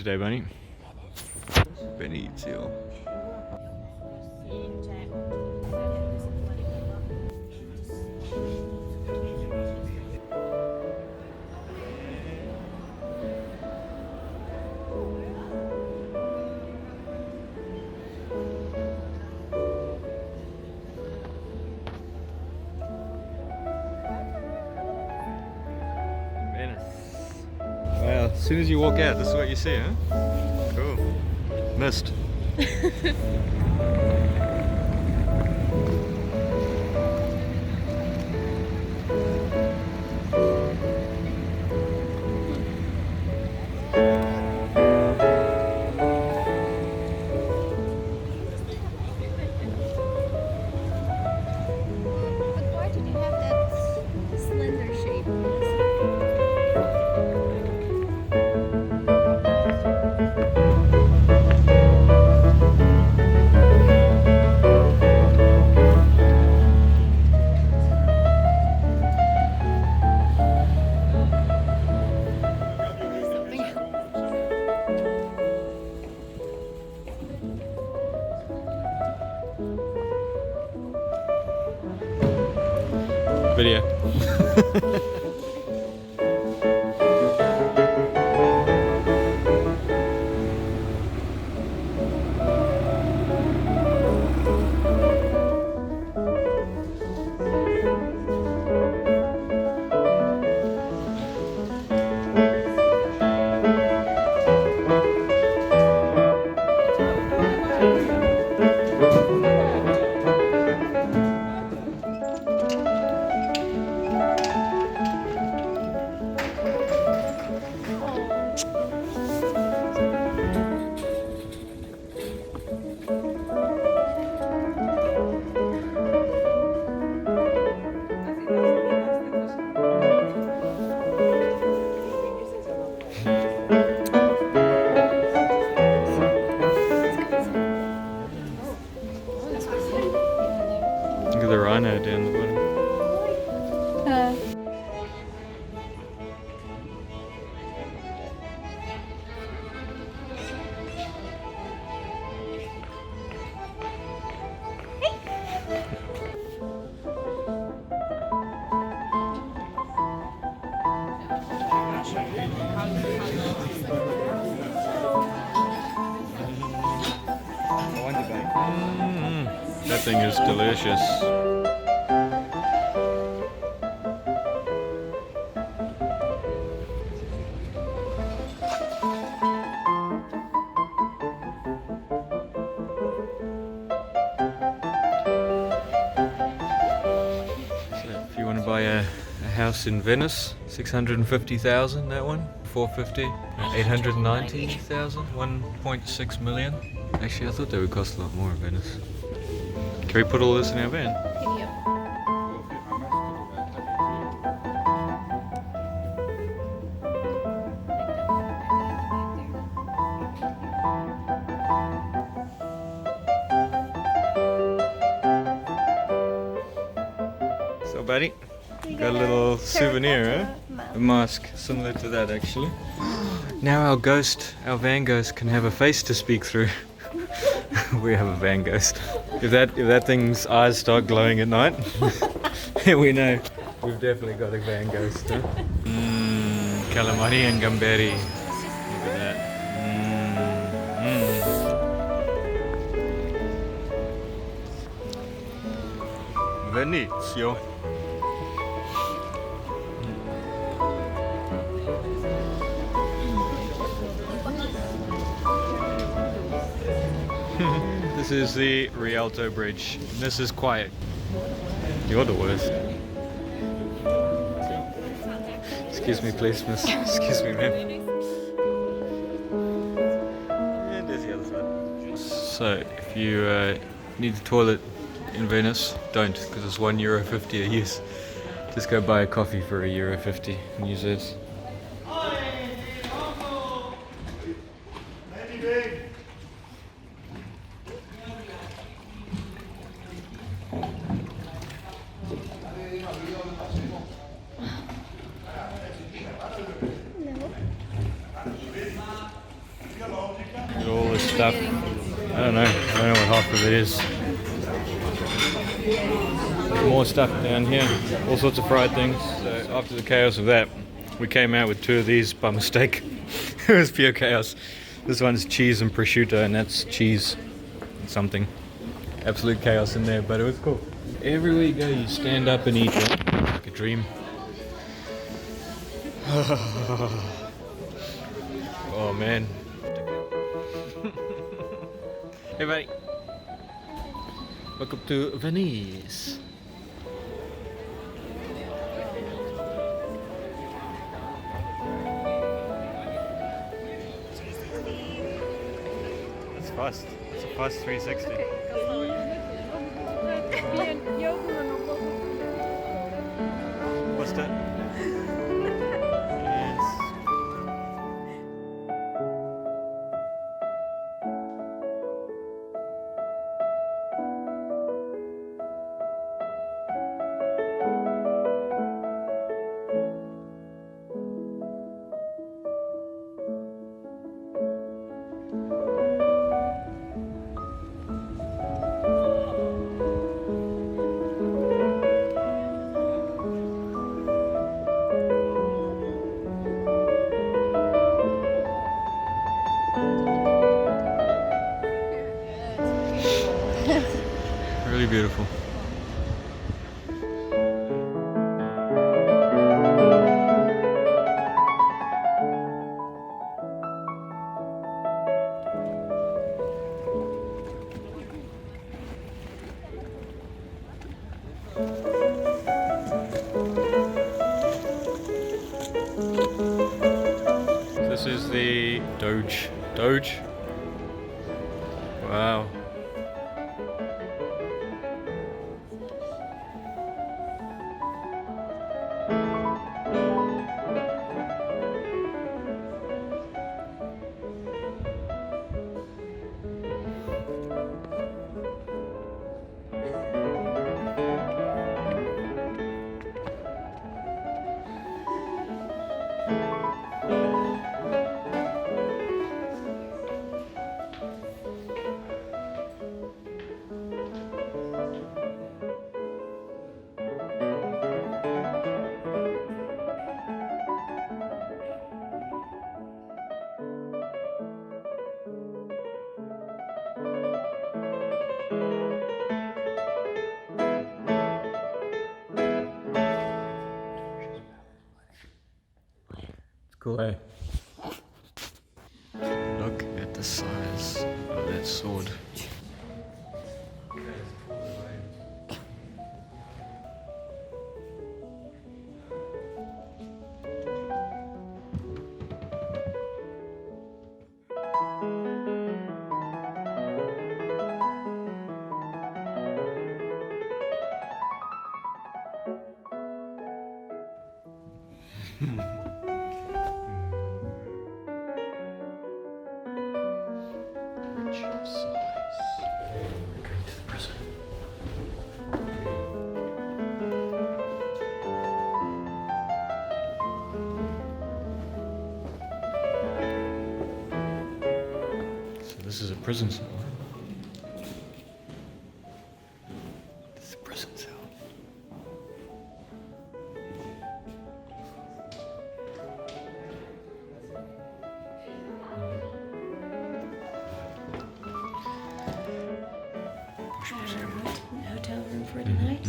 today, Bunny? Venezia. Venice. Well, as soon as you walk out, this is what you see, huh? Cool. Mist. Video. Look at the rhino down the bottom. That thing is delicious. So if you want to buy a house in Venice, 650,000, that one, 450, 890,000, 1.6 million. Actually, I thought they would cost a lot more in Venice. Can we put all this in our van? So, buddy, got a little souvenir, huh? A mask, similar to that, actually. Now our van ghost, can have a face to speak through. We have a van ghost. If that thing's eyes start glowing at night, we know we've definitely got a van ghost. Huh? Calamari and gamberi. Look at that. Venezia. This is the Rialto Bridge. This is quiet. You're the worst. Excuse me, please, miss. Excuse me, ma'am. And there's the other side. So, if you need a toilet in Venice, don't, because it's €1.50 a use. Just go buy a coffee for €1.50 and use this. stuff. I don't know what half of it is. More stuff down here, all sorts of fried things. So after the chaos of that, we came out with 2 of these by mistake. It was pure chaos. This one's cheese and prosciutto, and that's cheese and something. Absolute chaos in there, but it was cool. Everywhere you go, you stand up and eat, right? Like a dream. Oh man. Hey buddy. Welcome to Venice. That's fast. It's a fast 360. What's that? Yes. Really beautiful. This is the Doge. Wow. Cool, eh? Look at the size of that sword. This is a prison cell. This is a prison cell. Hotel room for tonight.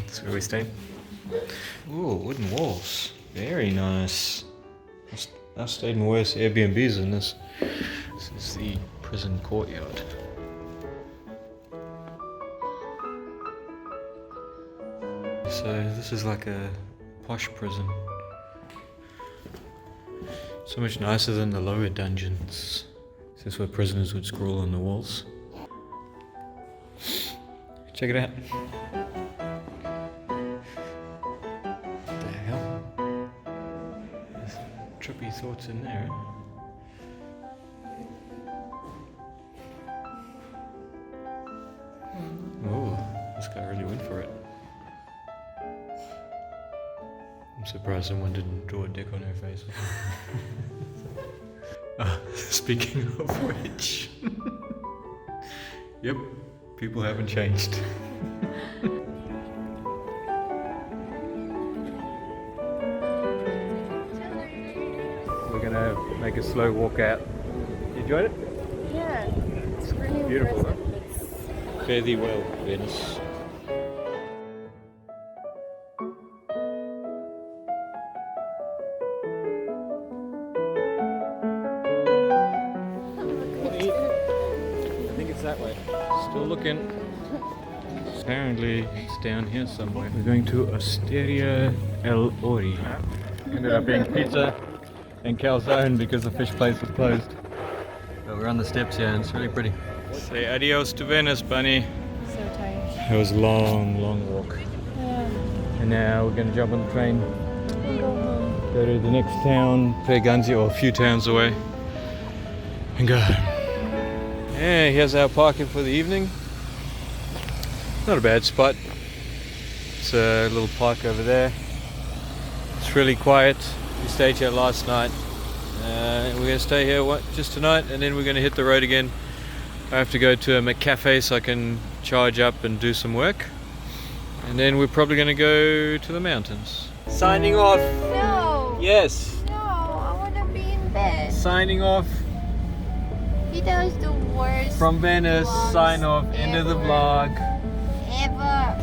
That's where we stayed. Ooh, wooden walls. Very nice. I've stayed in worse Airbnbs than this. This is the prison courtyard. So this is like a posh prison. So much nicer than the lower dungeons. This is where prisoners would scroll on the walls. Check it out. What the hell? There's trippy thoughts in there. Oh, this guy really went for it. I'm surprised someone didn't draw a dick on her face. Speaking of which, yep, people haven't changed. We're gonna make a slow walk out. You enjoyed it? Yeah, it's really Beautiful, impressive. Fare thee well, Venice. I think it's that way. Still looking. Apparently it's down here somewhere. We're going to Osteria El Ori. Ended up being pizza and calzone because the fish place was closed. But we're on the steps here and it's really pretty. Say adios to Venice, Bunny. So tired. It was a long, long walk. Yeah. And now we're going to jump on the train, And go home. go to the next town, Perganzi, or a few towns away, and go home. Yeah, here's our parking for the evening. Not a bad spot. It's a little park over there. It's really quiet. We stayed here last night. We're going to stay here just tonight, and then we're going to hit the road again. I have to go to a McCafe so I can charge up and do some work. And then we're probably going to go to the mountains. Signing off. No. Yes. No, I want to be in bed. Signing off He does the worst. from Venice. vlogs Sign off. End of the ever. vlog. Ever.